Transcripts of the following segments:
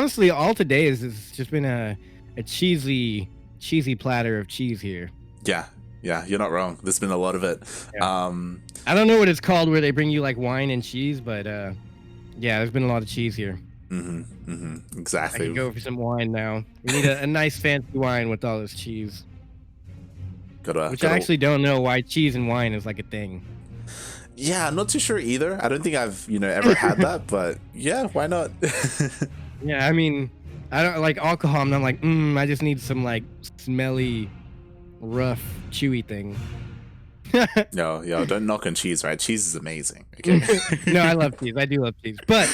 honestly, all today is just been a cheesy platter of cheese here. Yeah, you're not wrong. There's been a lot of it. Yeah. I don't know what it's called where they bring you like wine and cheese, but yeah, there's been a lot of cheese here. Exactly. I can go for some wine now. We need a nice fancy wine with all this cheese. Which I actually don't know why cheese and wine is like a thing. Yeah, I'm not too sure either. I don't think I've ever had that, but yeah, why not? Yeah, I mean, I don't like alcohol, and I'm like, I just need some like smelly, rough, chewy thing. Yo, don't knock on cheese, right? Cheese is amazing. Okay. No, I love cheese. I do love cheese, but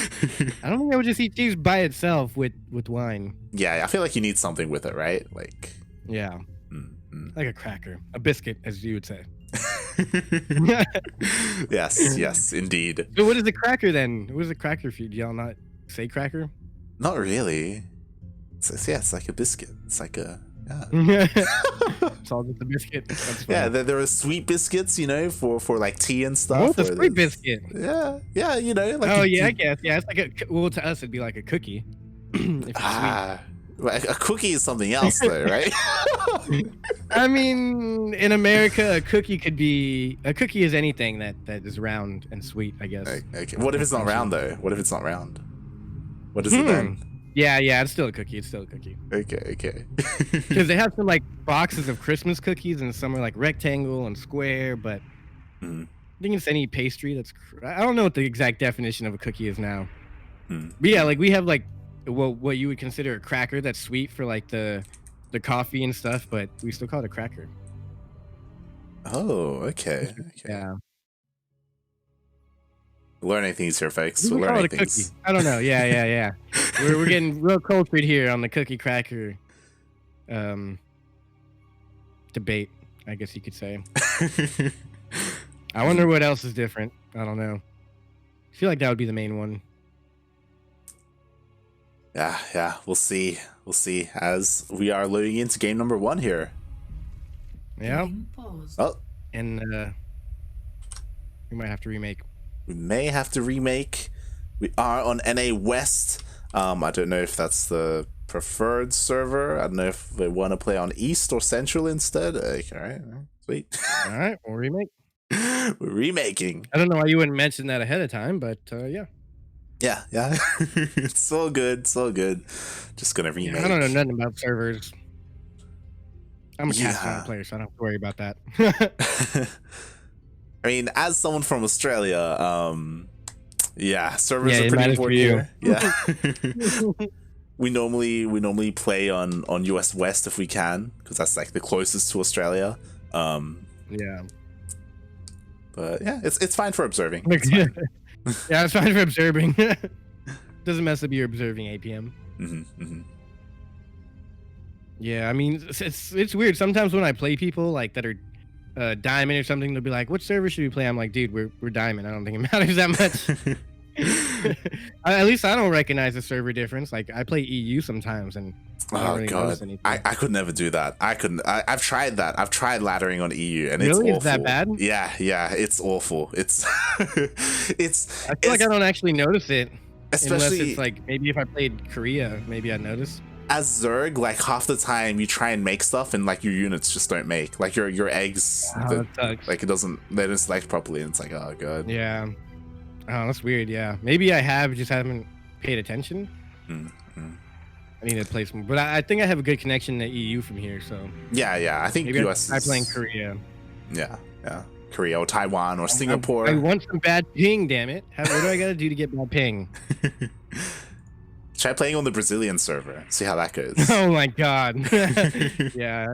I don't think I would just eat cheese by itself with wine. Yeah, I feel like you need something with it, right? Like, yeah, like a cracker, a biscuit, as you would say. yes, indeed. So what is a cracker then? What is a cracker for you? Do y'all not say cracker? Not really. It's like a biscuit. It's like a It's all just a biscuit. Yeah, there are sweet biscuits, for like tea and stuff. Oh, it's a sweet biscuit. Yeah, like. Oh yeah, I guess. Yeah, it's like well, to us it'd be like a cookie. If it's sweet. A cookie is something else, though, right? I mean, in America, a cookie is anything that is round and sweet, I guess. Okay. What if it's not round, though? What if it's not round? What is it then? Yeah, it's still a cookie. It's still a cookie. Okay. Because they have some like boxes of Christmas cookies, and some are like rectangle and square, but I think it's any pastry that's. I don't know what the exact definition of a cookie is now. But yeah, like we have like. What you would consider a cracker that's sweet for like the coffee and stuff, but we still call it a cracker. Oh, okay. Yeah. Learning things here, folks. We're learning things. I don't know. Yeah. We're getting real cultured here on the cookie cracker debate, I guess you could say. I wonder what else is different. I don't know. I feel like that would be the main one. Yeah. We'll see as we are loading into game number 1 here. Yeah. Oh. And we might have to remake. We are on NA West. I don't know if that's the preferred server. I don't know if they want to play on East or Central instead. Okay, all right. Sweet. All right, we'll remake. We're remaking. I don't know why you wouldn't mention that ahead of time, but yeah. Yeah. It's so good. Just gonna remake. I don't know nothing about servers. I'm a cast player, so I don't have to worry about that. I mean, as someone from Australia, servers are pretty important here. Yeah. we normally play on US West if we can, because that's like the closest to Australia. Yeah. But yeah, it's fine for observing. Yeah, it's fine for observing. Doesn't mess up your observing APM. Yeah, I mean, it's weird. Sometimes when I play people like that are Diamond or something, they'll be like, "What server should we play?" I'm like, "Dude, we're Diamond. I don't think it matters that much." At least I don't recognize the server difference. Like I play EU sometimes, and I don't really notice anything. I could never do that. I couldn't. I've tried that. I've tried laddering on EU, and it's awful. Is that bad? Yeah, it's awful. It's I feel like I don't actually notice it, especially unless it's like maybe if I played Korea, maybe I'd notice. As Zerg, like half the time you try and make stuff and like your units just don't make. Like your eggs, that sucks. Like they don't select properly, and it's like, oh god. Yeah. Oh, that's weird. Yeah, maybe I just haven't paid attention. I need to play some, but I think I have a good connection to EU from here. So yeah. I think maybe US. I play in Korea. Yeah. Korea or Taiwan or Singapore. I want some bad ping. Damn it! What do I gotta do to get bad ping? Try playing on the Brazilian server. See how that goes. Oh my god. yeah.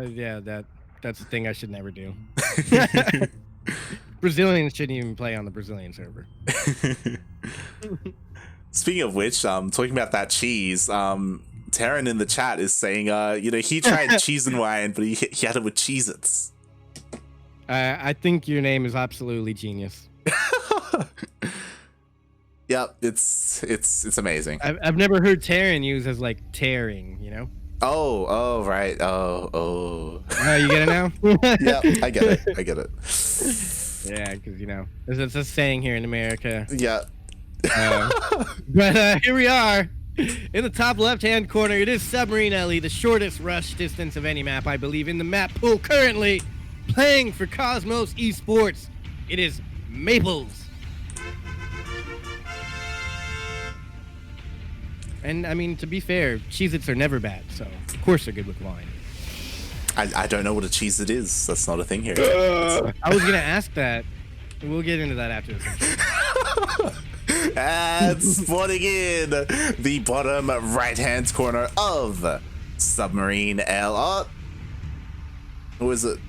That's the thing I should never do. Brazilians shouldn't even play on the Brazilian server. Speaking of which, talking about that cheese, Taryn in the chat is saying, he tried cheese and wine, but he had it with Cheez-Its. I think your name is absolutely genius. Yep, it's amazing. I've never heard Taryn used as like tearing, Oh, right. Oh. Oh, you get it now? Yeah, I get it. Yeah, because it's a saying here in America. Yeah. But here we are. In the top left-hand corner, it is Submarine Ellie, the shortest rush distance of any map, I believe, in the map pool currently playing for Cosmos Esports. It is Maplez. And, I mean, to be fair, Cheez-Its are never bad, so of course they're good with wine. I don't know what a Cheez-It is. That's not a thing here. I was going to ask that. We'll get into that after this. And spawning in the bottom right-hand corner of Submarine L. Oh, who is it?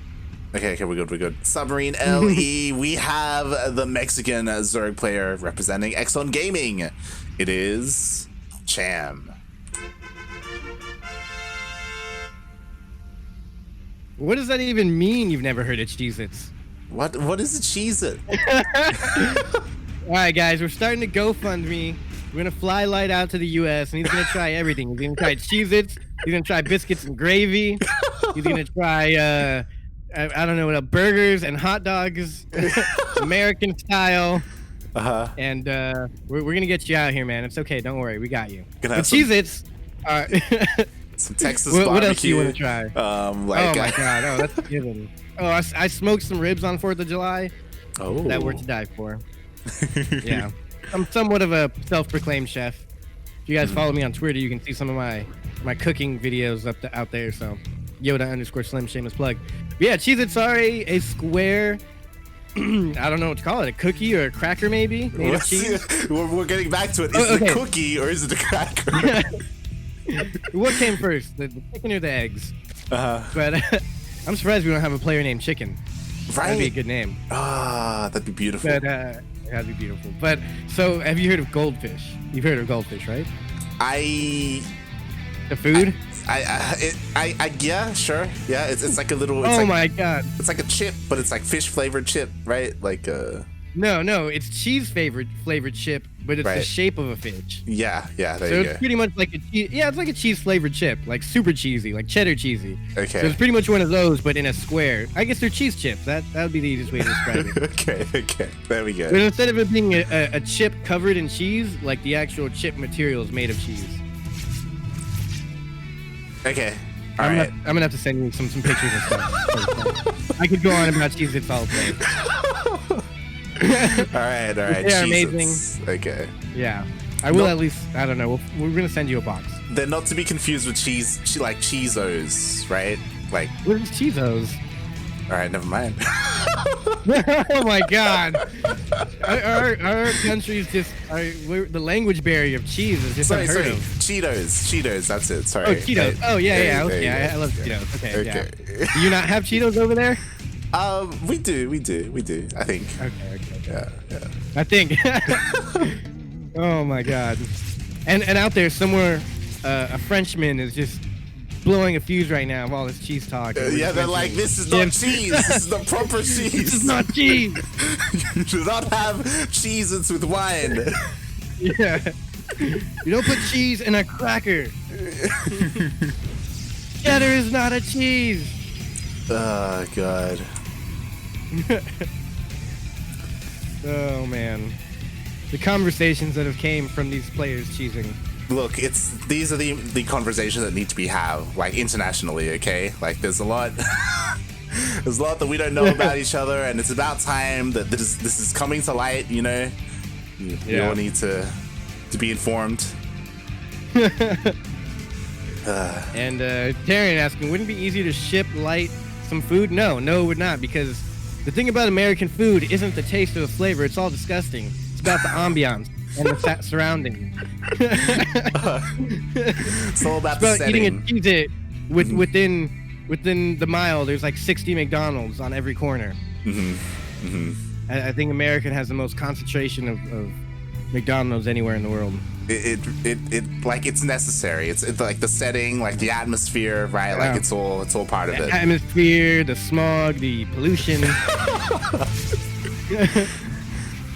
Okay, we're good. Submarine LE. We have the Mexican Zerg player representing Exxon Gaming. It is Cham. What does that even mean? You've never heard of Cheez-Its? What is a Cheez-It? All right, guys, we're starting to GoFundMe. We're gonna fly Light out to the U.S. and he's gonna try everything. He's gonna try Cheez-Its. He's gonna try biscuits and gravy. He's gonna try I don't know what, burgers and hot dogs, American style. And we're gonna get you out here, man. It's okay. Don't worry, we got you. Gonna have Cheez-Its. Some Texas barbecue. What else do you want to try? Like, oh my god! Oh, that's a given. Oh, I smoked some ribs on 4th of July. Oh, that were to die for. Yeah, I'm somewhat of a self-proclaimed chef. If you guys follow me on Twitter, you can see some of my cooking videos out there. So Yoda_Slim, shameless plug. But yeah, Cheez-Its are a square. I don't know what to call it. A cookie or a cracker, maybe made of cheese. We're getting back to it. Is it a cookie or is it a cracker? What came first, the chicken or the eggs? But I'm surprised we don't have a player named Chicken. Right? That'd be a good name. That'd be beautiful. But, that'd be beautiful. But so, have you heard of goldfish? You've heard of goldfish, right? The food? Yeah, sure. Yeah, it's like a little. It's my god! It's like a chip, but it's like fish flavored chip, right? Like No, it's cheese flavored chip, but it's the shape of a fish. Yeah, there so you go. It's pretty much like it's like a cheese flavored chip, like super cheesy, like cheddar cheesy. Okay. So it's pretty much one of those, but in a square. I guess they're cheese chips. That would be the easiest way to describe it. Okay. There we go. But instead of it being a chip covered in cheese, like the actual chip material is made of cheese. Okay. I'm gonna have to send you some pictures and stuff. I could go on about Cheez-Its all day. all right. They're amazing. Okay. Yeah. I will at least, I don't know, we're gonna send you a box. They're not to be confused with like Cheezos, right? Like. What is Cheezos? All right, never mind. Oh my god. Our country's just, the language barrier of cheese is just unheard of. Cheetos, that's it. Sorry. Oh, Cheetos. Okay, I love Cheetos. Okay, yeah. Do you not have Cheetos over there? We do. I think. Okay. Yeah. I think. Oh my god. And out there somewhere, a Frenchman is just blowing a fuse right now of all this cheese talk. Yeah, they're like, this is not cheese. This is the proper cheese. This is not cheese. You do not have Cheez-Its with wine. Yeah. You don't put cheese in a cracker. Cheddar is not a cheese. Oh, God. Oh, man. The conversations that have came from these players cheesing. Look, these are the conversations that need to be had, like, internationally, okay? Like, there's a lot that we don't know about each other, and it's about time that this is coming to light, you know? We all need to be informed. And Taryn asking, wouldn't it be easier to ship Light some food? No, it would not, because the thing about American food isn't the taste or the flavor. It's all disgusting. It's about the ambiance and the surrounding. It's all about the setting. Eating a Cheez-It within the mile. There's like 60 McDonald's on every corner. I think America has the most concentration of McDonald's anywhere in the world. It like it's necessary. It's like the setting, like the atmosphere, right? Like it's all part of it. The atmosphere, the smog, the pollution.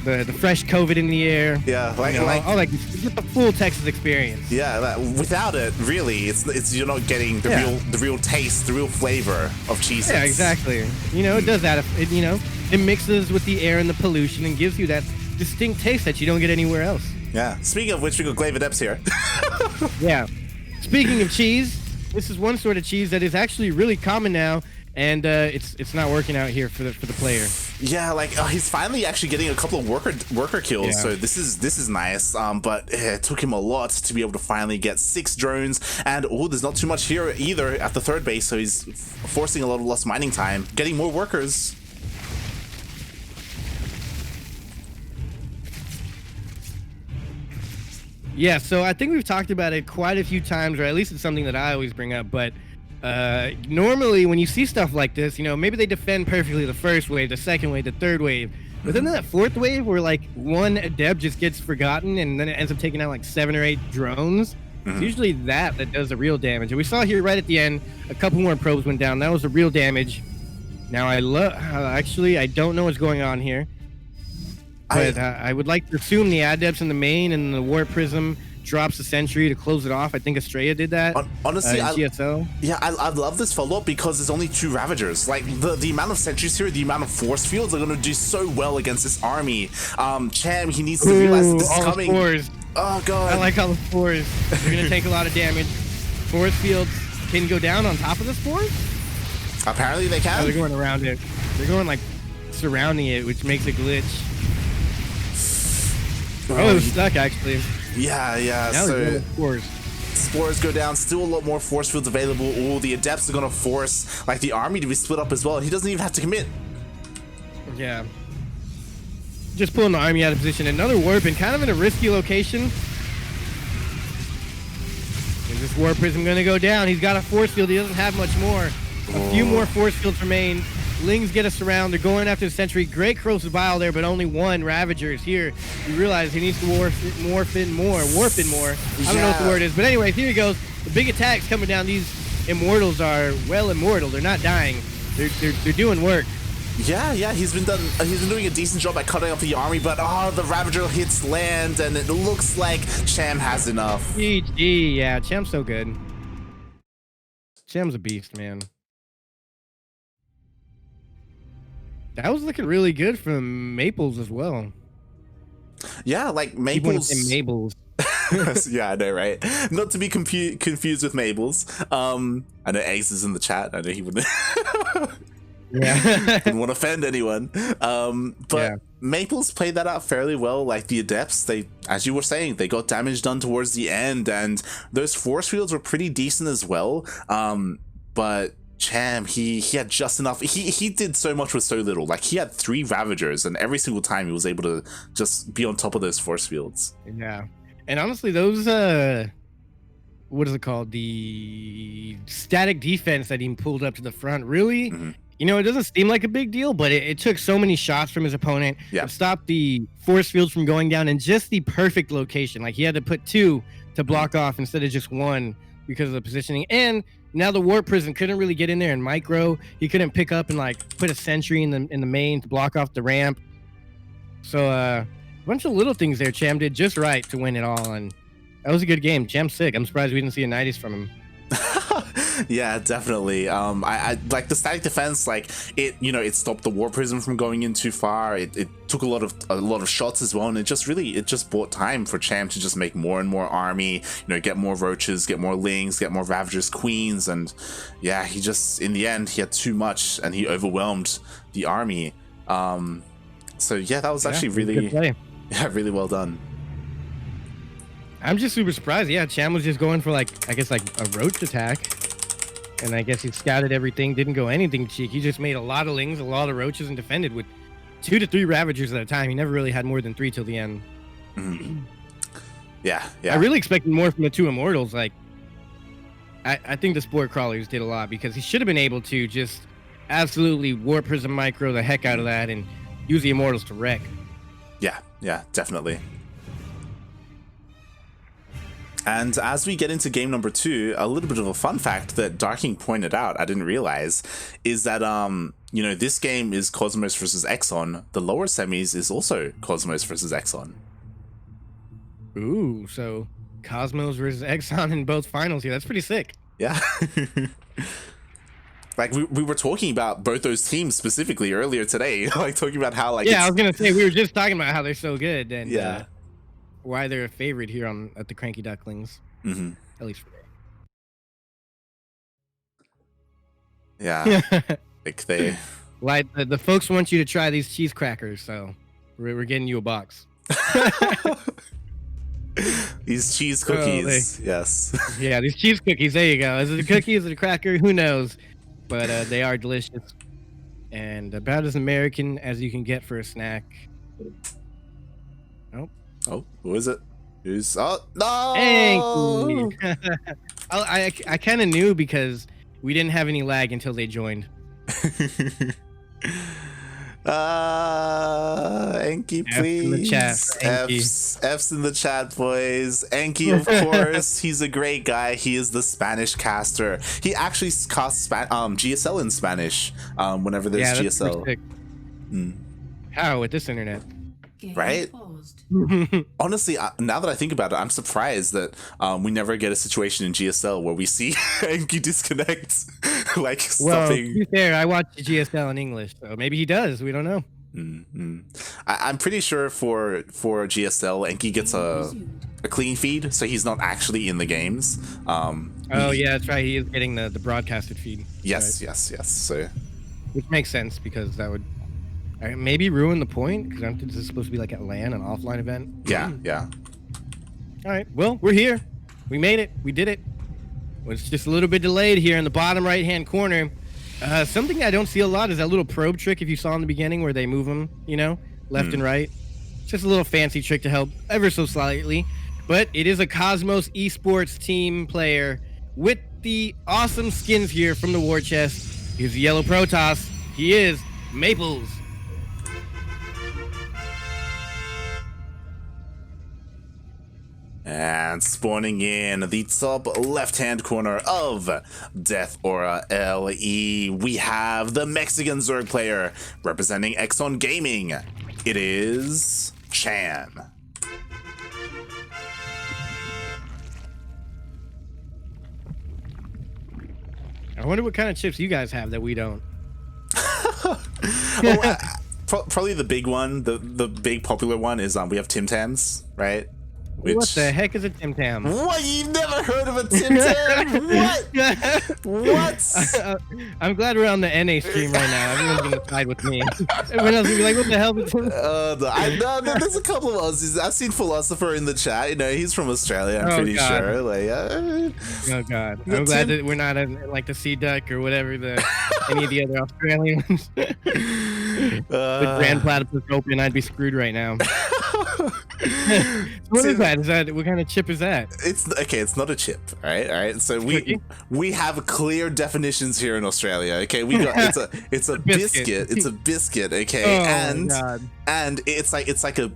The fresh COVID in the air. Yeah, just the full Texas experience. Yeah, without it, really, it's you're not getting the real taste, the real flavor of Cheez-Its. Yeah, exactly. It does that. It mixes with the air and the pollution and gives you that distinct taste that you don't get anywhere else. Yeah. Speaking of which, we got Glaive Adepts here. Yeah. Speaking of cheese, this is one sort of cheese that is actually really common now, and it's not working out here for the player. Yeah, like he's finally actually getting a couple of worker kills, so this is nice. But it took him a lot to be able to finally get 6 drones, and there's not too much here either at the 3rd base, so he's forcing a lot of lost mining time, getting more workers. Yeah, so I think we've talked about it quite a few times, or at least it's something that I always bring up, but normally when you see stuff like this, you know, maybe they defend perfectly the 1st wave, the 2nd wave, the 3rd wave, but then that 4th wave where like one adept just gets forgotten and then it ends up taking out like 7 or 8 drones, it's usually that does the real damage. And we saw here right at the end, a couple more probes went down. That was the real damage. Now actually, I don't know what's going on here. But I would like to assume the adepts in the main and the warp prism drops the sentry to close it off. I think Estrella did that. Honestly, GSO. Yeah, I love this follow-up because there's only 2 Ravagers. Like the amount of sentries here, the amount of force fields are going to do so well against this army. Cham, he needs to realize that this is coming. Spores. Oh god. I like all the spores. They're going to take a lot of damage. Force fields can go down on top of the spores? Apparently they can. Oh, they're going around it. They're going like surrounding it, which makes it glitch. Oh, it was stuck actually. Yeah. Now so spores go down. Still a lot more force fields available. The adepts are gonna force like the army to be split up as well. He doesn't even have to commit. Yeah. Just pulling the army out of position. Another warp and kind of in a risky location. Is this warp prism gonna go down? He's got a force field. He doesn't have much more. A few more force fields remain. Lings get us around. They're going after the sentry. Great corrosive bile there, but only 1 Ravager is here. You realize he needs to warp in more. I don't know what the word is, but anyway, here he goes. The big attacks coming down. These immortals are well immortal. They're not dying. They're doing work. Yeah, he's been doing a decent job at cutting up the army, but the Ravager hits land, and it looks like Cham has enough. GG, yeah, Cham's so good. Cham's a beast, man. That was looking really good from Maplez as well. Yeah, like Maplez. Maplez. Yeah, I know, right? Not to be confused with Maplez. I know Ace is in the chat. I know he wouldn't. Yeah. Didn't want to offend anyone. But Maplez played that out fairly well. Like the adepts, they, as you were saying, they got damage done towards the end, and those force fields were pretty decent as well. But Cham, he had just enough. He did so much with so little. Like he had 3 Ravagers, and every single time he was able to just be on top of those force fields. Yeah, and honestly, those what is it called? The static defense that he pulled up to the front. Really, you know, it doesn't seem like a big deal, but it took so many shots from his opponent. It stopped the force fields from going down in just the perfect location. Like he had to put 2 to block off instead of just 1 because of the positioning. And now the warp prison couldn't really get in there and micro. He couldn't pick up and like put a sentry in the main to block off the ramp. So a bunch of little things there. Cham did just right to win it all, and that was a good game. Cham's sick. I'm surprised we didn't see a 90s from him. Yeah, definitely. I like the static defense. Like it stopped the war prism from going in too far. It took a lot of shots as well, and it just bought time for Cham to just make more and more army. Get more roaches, get more lings, get more ravagers, queens, and yeah, he just in the end he had too much and he overwhelmed the army. So yeah, that was actually really well done. I'm just super surprised. Yeah, Cham was just going for like a roach attack. And I guess he scouted everything, didn't go anything cheek. He just made a lot of lings, a lot of roaches, and defended with 2 to 3 Ravagers at a time. He never really had more than 3 till the end. Yeah. I really expected more from the 2 Immortals. Like, I think the Spore Crawlers did a lot because he should have been able to just absolutely Warp Prism Micro the heck out of that and use the Immortals to wreck. Yeah, definitely. And as we get into game number 2, a little bit of a fun fact that Darking pointed out, I didn't realize, is that, this game is Cosmos versus Exxon. The lower semis is also Cosmos versus Exxon. Ooh, so Cosmos versus Exxon in both finals here. That's pretty sick. Yeah. Like, we were talking about both those teams specifically earlier today. Like, talking about how, like... Yeah, I was going to say, we were just talking about how they're so good. And, why they're a favorite here at the CranKy Ducklings. Mm-hmm. At least for Yeah, me. like they. Why the folks want you to try these cheese crackers, so we're getting you a box. These cheese cookies, yes. Yeah, these cheese cookies. There you go. Is it a cookie? Is it a cracker? Who knows? But they are delicious and about as American as you can get for a snack. Oh, who is it? Who's no? I kind of knew because we didn't have any lag until they joined. Enki, please. In the chat, F's in the chat, boys. Enki, of course. He's a great guy. He is the Spanish caster. He actually casts GSL in Spanish whenever there's GSL. How with this internet? Right? Honestly, now that I think about it, I'm surprised that we never get a situation in GSL where we see Enki disconnect, like stopping. To be fair, I watch GSL in English, so maybe he does. We don't know. I'm pretty sure for GSL, Enki gets a clean feed, so he's not actually in the games. Oh yeah, that's right. He is getting the broadcasted feed. Yes, right? yes. So, which makes sense because that would maybe ruin the point because this is supposed to be like a LAN, an offline event. Yeah. All right. Well, we're here. We made it. We did it. Well, it's just a little bit delayed here in the bottom right-hand corner. Something I don't see a lot is that little probe trick if you saw in the beginning where they move them, left and right. It's just a little fancy trick to help ever so slightly. But it is a Cosmos esports team player with the awesome skins here from the war chest. He's the yellow Protoss. He is Maplez. And spawning in the top left-hand corner of Death Aura LE, we have the Mexican Zerg player representing Exxon Gaming. It is Cham. I wonder what kind of chips you guys have that we don't. Probably the big one, the big popular one is we have Tim Tams, right? What the heck is a Tim Tam? What? You've never heard of a Tim Tam? What? I'm glad we're on the NA stream right now. Everyone's gonna side with me. Everyone else will be like, "What the hell?" No, there's a couple of Aussies. I've seen Philosopher in the chat. He's from Australia. I'm pretty sure. Oh God! I'm glad that we're not like the Sea Duck or whatever any of the other Australians. With Grand Platypus open, I'd be screwed right now. What is that? What kind of chip is that? It's not a chip. All right. So we have clear definitions here in Australia. Okay, we got it's a biscuit. It's a biscuit. Okay, and it's like a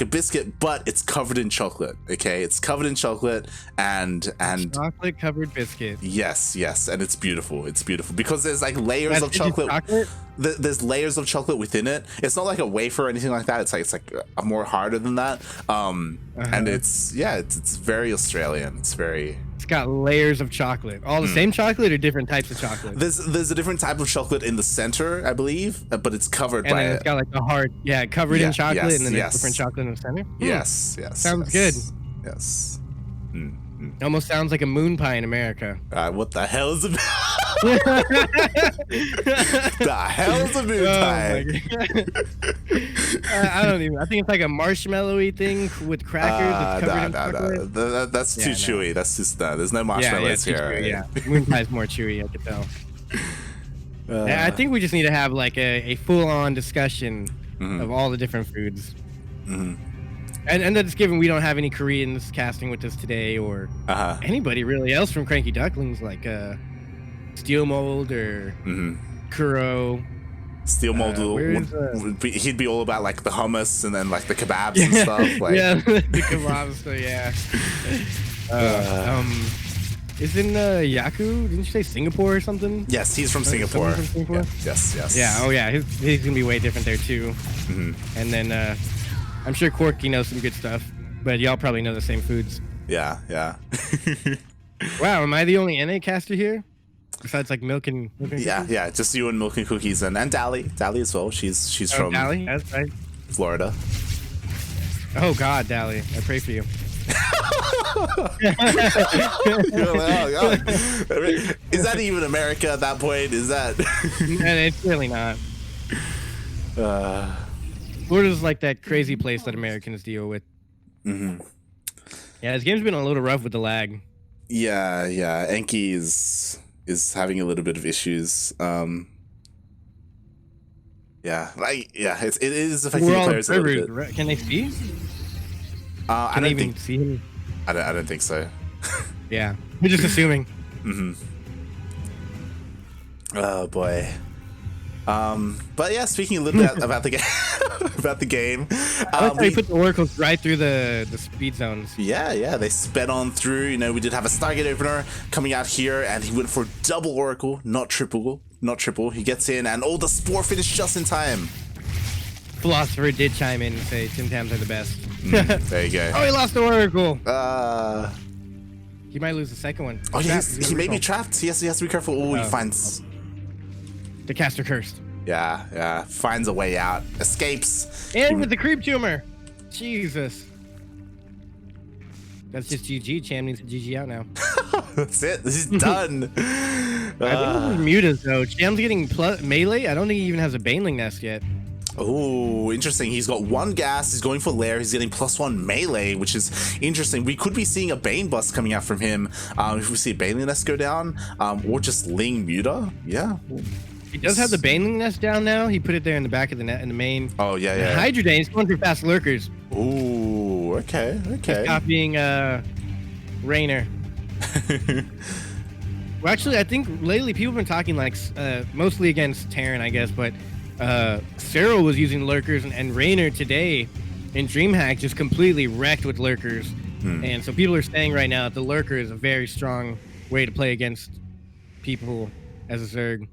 biscuit, but it's covered in chocolate. Okay, it's covered in chocolate and chocolate covered biscuit. Yes, and it's beautiful. It's beautiful because there's like layers of chocolate. There's layers of chocolate within it. It's not like a wafer or anything like that. It's like a more harder than that. And it's very Australian. It's got layers of chocolate. All the same chocolate or different types of chocolate? There's a different type of chocolate in the center, I believe, but it's covered by it's got like a hard, covered in chocolate, and then there's different chocolate in the center. Yes. Sounds good. Yes. Almost sounds like a moon pie in America. What the hell is a the hell is a moon pie? I don't even. I think it's like a marshmallowy thing with crackers. That's covered in chocolate. That's too chewy. That's just there's no marshmallows here. Chewy, right? Moon pie's more chewy. I could tell. I think we just need to have like a full-on discussion of all the different foods. And that's given we don't have any Koreans casting with us today, or anybody really else from CranKy Ducklings, like Steel Mold or Kuro. Steel Mold he'd be all about like the hummus and then like the kebabs and stuff. Like. The kebabs. So isn't Yaku? Didn't you say Singapore or something? Yes, he's from Singapore. From Singapore? Yeah. Yes. Yeah. Oh yeah, he's gonna be way different there too. And then I'm sure Corky knows some good stuff, but y'all probably know the same foods. Yeah. Wow, am I the only NA caster here? Besides like Milk and Cookies? Yeah, just you and Milk and Cookies and Dally as well. She's from Dally, that's right. Florida. Oh God, Dally, I pray for you. You're like, oh God. Is that even America at that point? Is that? And it's really not. uh, Florida's like that crazy place that Americans deal with. mm-hmm. Yeah, this game's been a little rough with the lag. Yeah, Enki is having a little bit of issues. Yeah, it is affecting the players a little bit. Right? Can they see? I don't think see him. I don't think so. Yeah, we're just assuming. Mm-hmm. Oh boy. But yeah, speaking a little bit about the game, about the game. I like how you put the oracles right through the speed zones. Yeah, they sped on through. You know, we did have a Stargate opener coming out here, and he went for double oracle, not triple. He gets in, and the spore finished just in time. Philosopher did chime in and say Tim Tams are the best. There you go. Oh, he lost the oracle. He might lose the second one. Oh, he may be trapped. He has to be careful. Oh, he finds the caster cursed. Yeah, finds a way out, escapes, and with the creep tumor. Jesus. That's just GG. Cham needs to GG out now. That's it. This is done. I think this is mutas though. Cham's getting melee. I don't think he even has a Baneling nest yet. Oh, interesting. He's got 1 gas. He's going for Lair. He's getting +1 melee, which is interesting. We could be seeing a Bane bust coming out from him if we see a Baneling nest go down, or just Ling Muta. Yeah. He does have the Baneling nest down now. He put it there in the back of the net in the main. Oh yeah. Hydra Day. He's going for fast lurkers. Ooh, okay. He's copying Raynor. Well, actually, I think lately people have been talking like mostly against Terran, I guess, but Cyril was using lurkers, and Raynor today in DreamHack just completely wrecked with lurkers. And so people are saying right now that the lurker is a very strong way to play against people as a Zerg.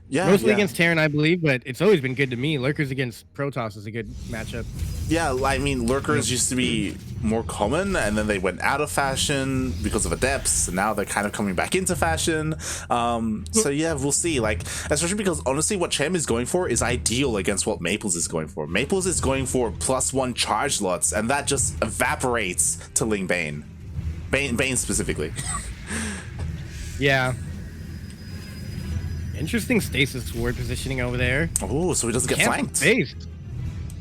Yeah, mostly against Terran, I believe, but it's always been good to me. Lurkers against Protoss is a good matchup. Yeah, I mean, lurkers used to be more common, and then they went out of fashion because of adepts, and now they're kind of coming back into fashion. So yeah, we'll see. Like, especially because honestly, what Cham is going for is ideal against what Maplez is going for. Maplez is going for +1 charge lots, and that just evaporates to Ling Bane specifically. Yeah. Interesting stasis ward positioning over there. Oh, so he doesn't get flanked. Based.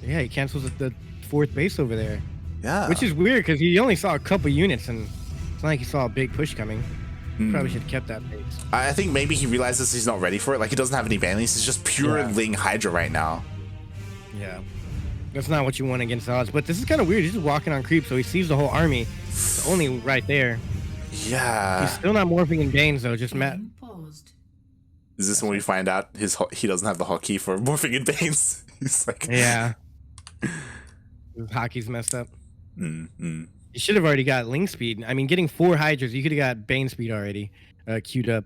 Yeah, he cancels the 4th base over there. Yeah. Which is weird because he only saw a couple units and it's not like he saw a big push coming. Probably should have kept that base. I think maybe he realizes he's not ready for it. Like, he doesn't have any banelings. He's just pure Ling Hydra right now. Yeah. That's not what you want against odds. But this is kind of weird. He's just walking on creep, so he sees the whole army. It's only right there. Yeah. He's still not morphing in Banes, though. Just Matt. Is this when we find out he doesn't have the hotkey for morphing in Banes? He's like, yeah, his hockey's messed up. You should have already got Ling speed. I mean, getting 4 Hydras, you could have got Bane speed already queued up.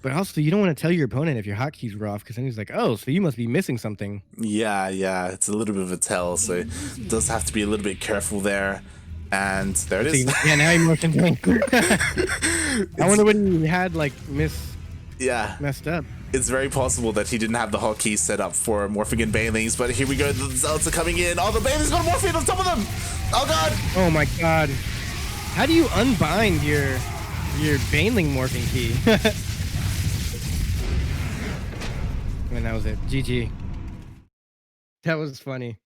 But also, you don't want to tell your opponent if your hotkeys were off, because then he's like, oh, so you must be missing something. Yeah, it's a little bit of a tell, so it does have to be a little bit careful there. And there it is. Yeah, now he morphed into Ling. I wonder when he had like messed up. It's very possible that he didn't have the hotkey set up for morphing in Banelings, but here we go, the Zealots are coming in. Oh, the Banelings got morphing on top of them! Oh god! Oh my god. How do you unbind your Baneling morphing key? And that was it. GG. That was funny.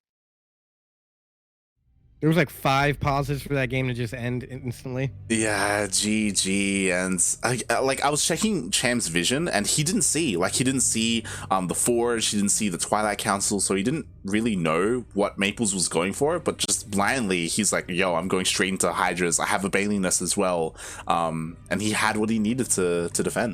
There was like 5 pauses for that game to just end instantly. Yeah, GG. And I was checking Cham's vision, and he didn't see the Forge, he didn't see the Twilight Council, so he didn't really know what Maplez was going for. But just blindly, he's like, "Yo, I'm going straight into Hydras. I have a Baneling nest as well," and he had what he needed to defend.